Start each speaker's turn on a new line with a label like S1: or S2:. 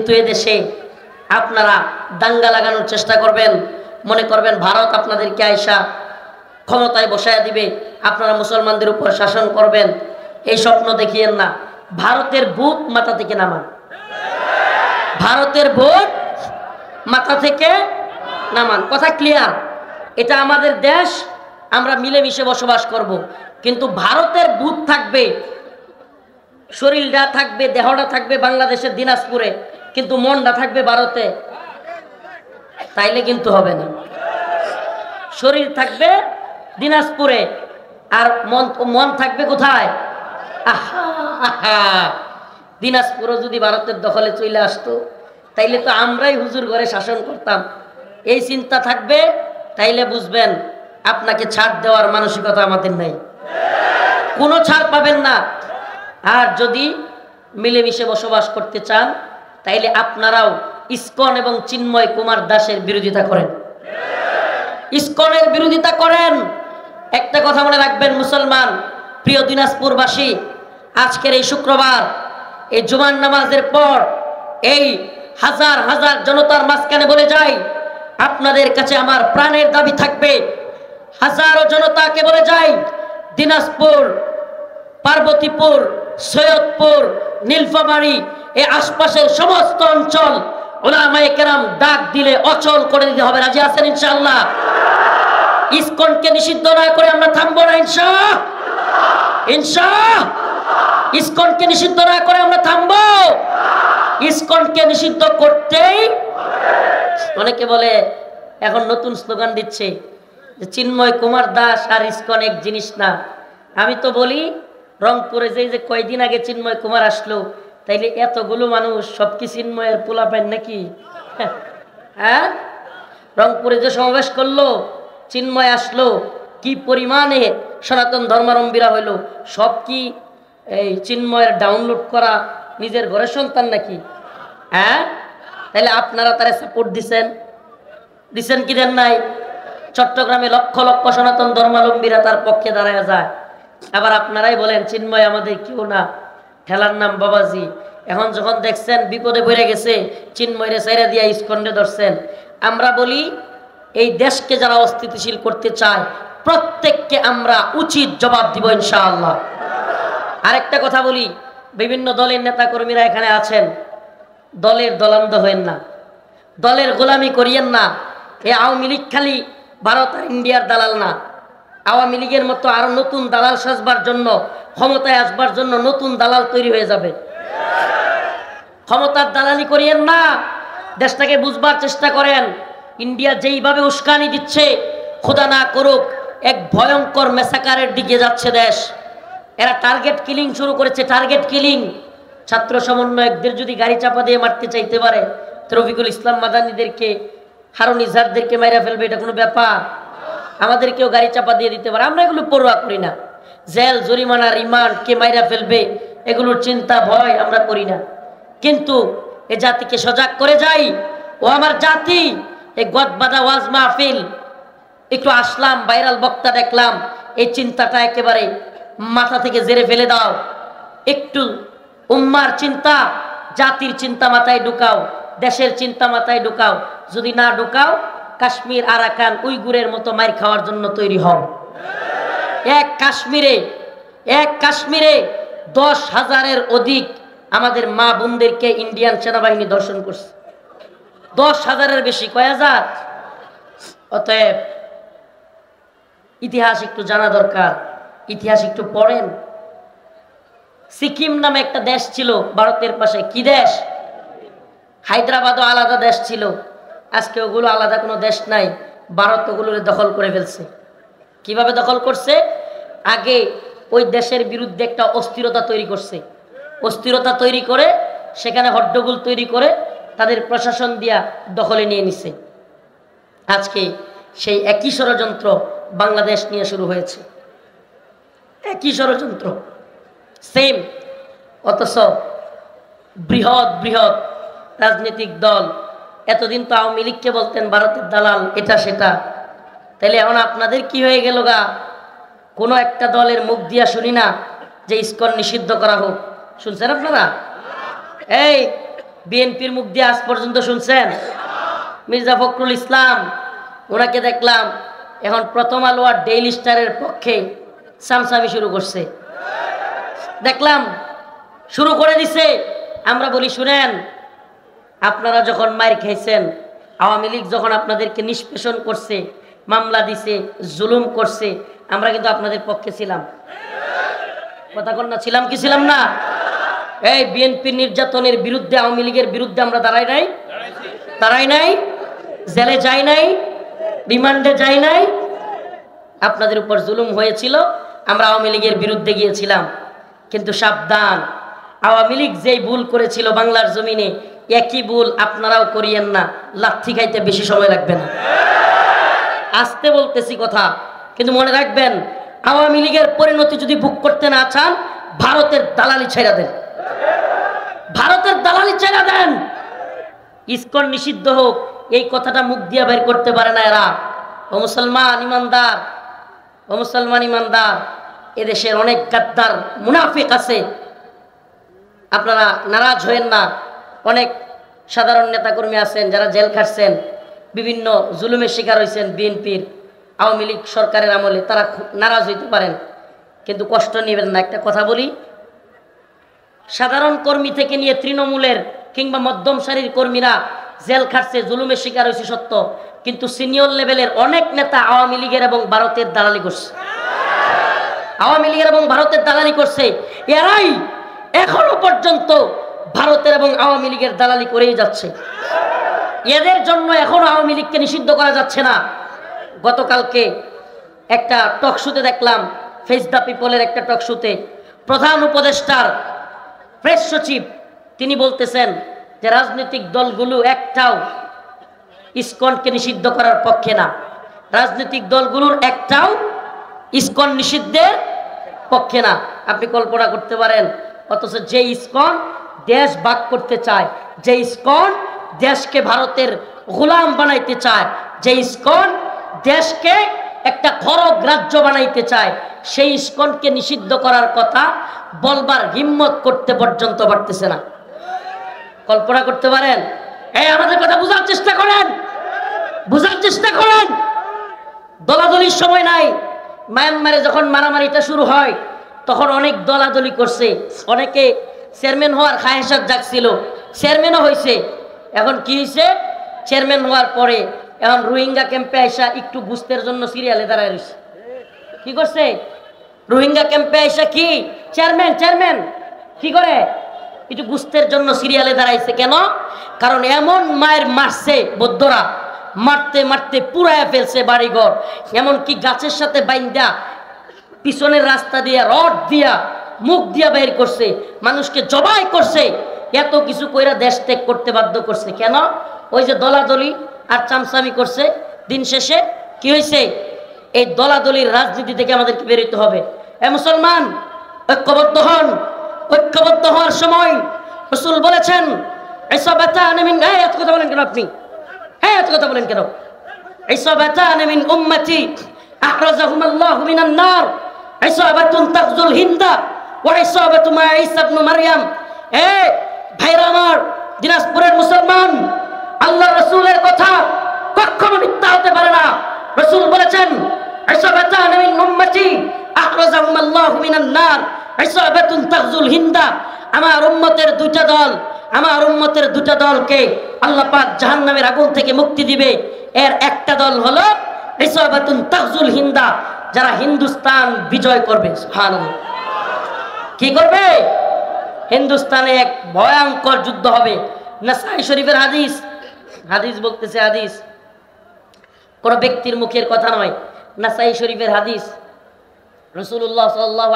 S1: কিন্তু এদেশে আপনারা দাঙ্গা লাগানোর চেষ্টা করবেন, মনে করবেন ভারত আপনাদেরকে আয়সা ক্ষমতায় বসায় দিবে, আপনারা মুসলমানদের উপর শাসন করবেন। এই স্বপ্ন দেখিয়েন না। ভারতের ভূত মাথা থেকে নামান, ভারতের ভূত মাথা থেকে নামান। কথা ক্লিয়ার? এটা আমাদের দেশ, আমরা মিলেমিশে বসবাস করব। কিন্তু ভারতের ভূত থাকবে, শরীরটা থাকবে, দেহটা থাকবে বাংলাদেশের দিনাজপুরে, কিন্তু মনটা থাকবে ভারতে, তাইলে কিন্তু হবে না। শরীর থাকবে দিনাজপুরে আর মন থাকবে কোথায়? দিনাজপুরও যদি ভারতের দখলে চলে আসতো তাইলে তো আমরাই হুজুর ঘরে শাসন করতাম। এই চিন্তা থাকবে, তাইলে বুঝবেন আপনাকে ছাড় দেওয়ার মানসিকতা আমাদের নাই, কোনো ছাড় পাবেন না। আর যদি মিলেমিশে বসবাস করতে চান তাইলে আপনারাও ইসকন এবং চিন্ময় কুমার দাসের বিরোধিতা করেন, ইসকনের বিরোধিতা করেন। একটা কথা মনে রাখবেন মুসলমান, প্রিয় দিনাজপুরবাসী, আজকের এই শুক্রবার, এই জুমার নামাজের পর এই হাজার হাজার জনতার মাঝখানে বলে যাই, আপনাদের কাছে আমার প্রাণের দাবি থাকবে, হাজারো জনতাকে বলে যাই, দিনাজপুর, পার্বতীপুর, সৈয়দপুর, নীলফামারী, এই আশপাশের সমস্ত অঞ্চল উলামায়ে কেরাম ডাক দিলে অচল করে দিতে হবে। রাজি আছেন ইনশাআল্লাহ? ইসকনকে নিষিদ্ধ না করে আমরা থামবো না ইনশাআল্লাহ, ইনশাআল্লাহ। ইসকনকে নিষিদ্ধ না করে আমরা থামবো, ইসকনকে নিষিদ্ধ করতেই। অনেকে বলে এখন নতুন স্লোগান দিচ্ছে যে চিন্ময় কুমার দাস আর ইসকন এক জিনিস না। আমি তো বলি রংপুরে যে কয়দিন আগে চিন্ময় কুমার আসলো, তাইলে এতগুলো মানুষ সব কি চিন্ময়ের পোলা পান নাকি? হ্যাঁ, রংপুরে যে সমাবেশ করলো, চিন্ময় আসলো, কি পরিমাণে সনাতন ধর্মাবলম্বীরা হইল, সব কি এই চিন্ময়ের ডাউনলোড করা নিজের ঘরের সন্তান নাকি? হ্যাঁ, তাহলে আপনারা তারা সাপোর্ট দিছেন, দিছেন কি দেন নাই? চট্টগ্রামে লক্ষ লক্ষ সনাতন ধর্মাবলম্বীরা তার পক্ষে দাঁড়ায় যায়। আবার আপনারাই বলেন চিন্ময় আমাদের কেউ না, ঠেলার নাম বাবাজি। এখন যখন দেখছেন বিপদে পড়ে গেছে, চিন্ময়রে সাইরা দিয়া ইসকন্ডে ধরছেন। আমরা বলি এই দেশকে যারা অস্থিতিশীল করতে চায় প্রত্যেককে আমরা উচিত জবাব দিব ইনশাআল্লাহ। আরেকটা কথা বলি, বিভিন্ন দলের নেতা কর্মীরা এখানে আছেন, দলের দলান্ধ হয়েন না, দলের গোলামি করিয়েন না। এই আওয়ামী লীগ খালি ভারত আর ইন্ডিয়ার দালাল না। আওয়ামী লীগের মতো আরো নতুন দালাল সাজবার জন্য, ক্ষমতায় আসবার জন্য নতুন দালাল তৈরি হয়ে যাবে। ক্ষমতার দালালি করিয়েন না, দেশটাকে বুঝবার চেষ্টা করেন। ইন্ডিয়া যেইভাবে উস্কানি দিচ্ছে, খোদা না করুক এক ভয়ঙ্কর মেসাকারের দিকে যাচ্ছে দেশ। এরা টার্গেট কিলিং শুরু করেছে, টার্গেট কিলিং। ছাত্র সমন্বয়কদের যদি গাড়ি চাপা দিয়ে মারতে চাইতে পারে, রফিকুল ইসলাম মাদানীদেরকে, হারুন ইজহারদেরকে মাইরা ফেলবে, এটা কোনো ব্যাপার? আমাদেরকেও গাড়ি চাপা দিয়ে দিতে পারে, আমরা এগুলো পরোয়া করি না। জেল, জরিমানা, রিমান্ড, কে মাইরা ফেলবে এগুলোর চিন্তা ভয় আমরা করি না। কিন্তু এ জাতিকে সজাগ করে যাই, ও আমার জাতি, এই গদবাদা ওয়াজ মাহফিল, একটু আসলাম, ভাইরাল বক্তা দেখলাম, এই চিন্তাটা একেবারে মাথা থেকে জেরে ফেলে দাও। একটু উম্মার চিন্তা, জাতির চিন্তা মাথায় ঢুকাও, দেশের চিন্তা মাথায় ঢুকাও। যদি না ঢুকাও, কাশ্মীর, আরাকান, উইগুরের মতো মার খাওয়ার জন্য তৈরি হও। এক কাশ্মীরে 10,000-এর অধিক আমাদের মা বোনদেরকে ইন্ডিয়ান সেনাবাহিনী দর্শন করছে। 10,000-এর বেশি, কয় হাজার? অতএব ইতিহাস একটু জানা দরকার, ইতিহাস একটু পড়েন। সিকিম নামে একটা দেশ ছিল ভারতের পাশে, কি দেশ? হায়দ্রাবাদও আলাদা দেশ ছিল। আজকে ওগুলো আলাদা কোনো দেশ নাই, ভারত ওগুলোরে দখল করে ফেলছে। কিভাবে দখল করছে? আগে ওই দেশের বিরুদ্ধে একটা অস্থিরতা তৈরি করছে, অস্থিরতা তৈরি করে সেখানে হট্টগোল তৈরি করে তাদের প্রশাসন দিয়া দখলে নিয়ে নিছে। আজকে সেই একই ষড়যন্ত্র বাংলাদেশ নিয়ে শুরু হয়েছে, একই ষড়যন্ত্র, সেম। অথচ বৃহৎ বৃহৎ রাজনৈতিক দল, এতদিন তো আওয়ামী লীগকে বলতেন ভারতের দালাল, এটা সেটা। তাহলে এখন আপনাদের কি হয়ে গেল গা? কোনো একটা দলের মুখ দিয়া শুনি না যে ইসকন নিষিদ্ধ করা হোক। শুনছেন আপনারা? এই বিএনপির মুখ দিয়ে আজ পর্যন্ত শুনছেন? মির্জা ফখরুল ইসলাম, ওনাকে দেখলাম এখন প্রথম আলো আর ডেইলি স্টারের পক্ষে সামসামি শুরু করছে, দেখলাম শুরু করে দিছে। আমরা বলি শুনেন, আপনারা যখন মার খাইছেন, আওয়ামী লীগ যখন আপনাদেরকে নিষ্পেষণ করছে, মামলা দিছে, জুলুম করছে, আমরা কিন্তু আপনাদের পক্ষে ছিলাম। কথা কন না, ছিলাম কি ছিলাম না? এই বিএনপি নির্যাতনের বিরুদ্ধে, আওয়ামী লীগের বিরুদ্ধে আমরা দাঁড়াই নাই? দাঁড়াই নাই? জেলে যাই নাই? রিমান্ডে যাই নাই? আপনাদের উপর জুলুম হয়েছিল, আমরা আওয়ামী লীগের বিরুদ্ধে গিয়েছিলাম। কিন্তু সাবধান, আওয়ামী লীগ যেই ভুল করেছিল বাংলার জমিনে, একই ভুল আপনারাও করিয়েন না, লাথি খাইতে বেশি সময় লাগবে না। আস্তে বলতেছি কথা, কিন্তু মনে রাখবেন, আওয়ামী লীগের পরিণতি যদি বুক করতে না চান, ভারতের দালালি ছেড়ে দেন, ভারতের দালালি ছেড়ে দেন। ইসকন নিষিদ্ধ হোক, এই কথাটা মুখ দিয়ে বের করতে পারে না এরা। ও মুসলমান ইমানদার, ও মুসলমান ইমানদার, এদেশের অনেক গাদ্দার মুনাফিক আছে, আপনারা নারাজ হয়েন না। অনেক সাধারণ নেতাকর্মী আছেন যারা জেল খাটছেন, বিভিন্ন জুলুমের শিকার হয়েছেন বিএনপির আওয়ামী লীগ সরকারের আমলে, তারা নারাজ হইতে পারেন, কিন্তু কষ্ট নেবেন না। একটা কথা বলি, সাধারণ কর্মী থেকে নিয়ে তৃণমূলের কিংবা মধ্যম সারির কর্মীরা জেল খাটছে, জুলুমের শিকার হয়েছে সত্য, কিন্তু সিনিয়র লেভেলের অনেক নেতা আওয়ামী লীগের এবং ভারতের দালালি করছে, আওয়ামী লীগের এবং ভারতের দালালি করছে। এরাই এখনো পর্যন্ত ভারতের এবং আওয়ামী লীগের দালালি করেই যাচ্ছে। এদের জন্য এখনো আওয়ামী লীগকে নিষিদ্ধ করা যাচ্ছে না। গতকালকে একটা টক শোতে দেখলাম, ফেস দ্য পিপলের একটা টক শোতে প্রধান উপদেষ্টার প্রেস সচিব তিনি বলতেছেন যে রাজনৈতিক দলগুলো একটাও ইসকনকে নিষিদ্ধ করার পক্ষে না, রাজনৈতিক দলগুলোর একটাও ইসকন নিষিদ্ধের পক্ষে না। আপনি কল্পনা করতে পারেন, অথচ যে ইসকন দেশ ভাগ করতে চায়, যে ইসকন দেশকে ভারতের গোলাম বানাইতে চায়, যে ইসকন দেশকে একটা খরগ রাজ্য বানাইতে চায়, সেই ইসকনকে নিষিদ্ধ করার কথা বলবার হিম্মত করতে পর্যন্ত পারতেছে না। কল্পনা করতে পারেন? এই আমাদের কথা বুঝার চেষ্টা করেন, বুঝার চেষ্টা করেন। দলাদলির সময় নাই। মায়ানমারে যখন মারামারিটা শুরু হয়, তখন অনেক দলাদলি করছে, অনেকে চেয়ারম্যান হওয়ার খায়েশাত জাগছিল, চেয়ারম্যানও হয়েছে। এখন কি হয়েছে? চেয়ারম্যান হওয়ার পরে এখন রোহিঙ্গা ক্যাম্পে আইসা একটু গুস্তের জন্য সিরিয়ালে দাঁড়ায় রয়েছে। কি করছে? রোহিঙ্গা ক্যাম্পে আইসা কি চেয়ারম্যান কি করে? একটু গুস্তের জন্য সিরিয়ালে দাঁড়াইছে। কেন? কারণ এমন মায়ের মারছে বৌদ্ধরা, মারতে মারতে পুরায় ফেলছে বাড়িঘর, এমনকি গাছের সাথে বাইন্দা পিছনের রাস্তা দিয়া রড দিয়া মুখ দিয়া বের করছে, মানুষকে জবাই করছে, এত কিছু কইরা দেশ ত্যাগ করতে বাধ্য করছে। কেন? ওই যে দলাদলি আর চামচামি করছে। দিন শেষে কি হয়েছে? এই দলাদলির রাজনীতি থেকে আমাদেরকে বেরোতে হবে। এ মুসলমান, ঐক্যবদ্ধ হন। ঐক্যবদ্ধ হওয়ার সময় রাসূল বলেছেন, ইসাবাতান মিন, এত কথা বলেন কেন আপনি? এত কথা বলেন কেন? ইসাবাতান মিন উম্মতি আহরাজাহুমুল্লাহু মিনান নার, ইসাবাতুন তাগজুল হিন্দা ওয়া ইসাবাতু মা ঈসা ইবনে মারইয়াম। ভাইরা আমার, দিনাজপুরের মুসলমান, আল্লাহ রাসূলের কথা কখনো মিথ্যা হতে পারে না। রাসূল বলেছেন, ইসাবাতান মিন উম্মতি আহরাজাহুমুল্লাহু মিনান নার, ইসাবাতুন তাগজুল হিন্দা। আমার উম্মতের দুইটা দল, আমার উম্মতের দুটা দলকে আল্লাহ পাক জাহান্নামের আগুন থেকে মুক্তি দিবে। এর একটা দল হলো ইসাবাতুন তাগজুল হিন্দা, যারা হিন্দুস্তান বিজয় করবে। সুবহানাল্লাহ। কি করবে? হিন্দুস্তানে এক ভয়ঙ্কর যুদ্ধ হবে। নাসাই শরীফের হাদিস, হাদিস বলতেছে হাদিস, কোন ব্যক্তির মুখের কথা নয়, নাসাই শরীফের হাদিস। রাসূলুল্লাহ সাল্লাল্লাহু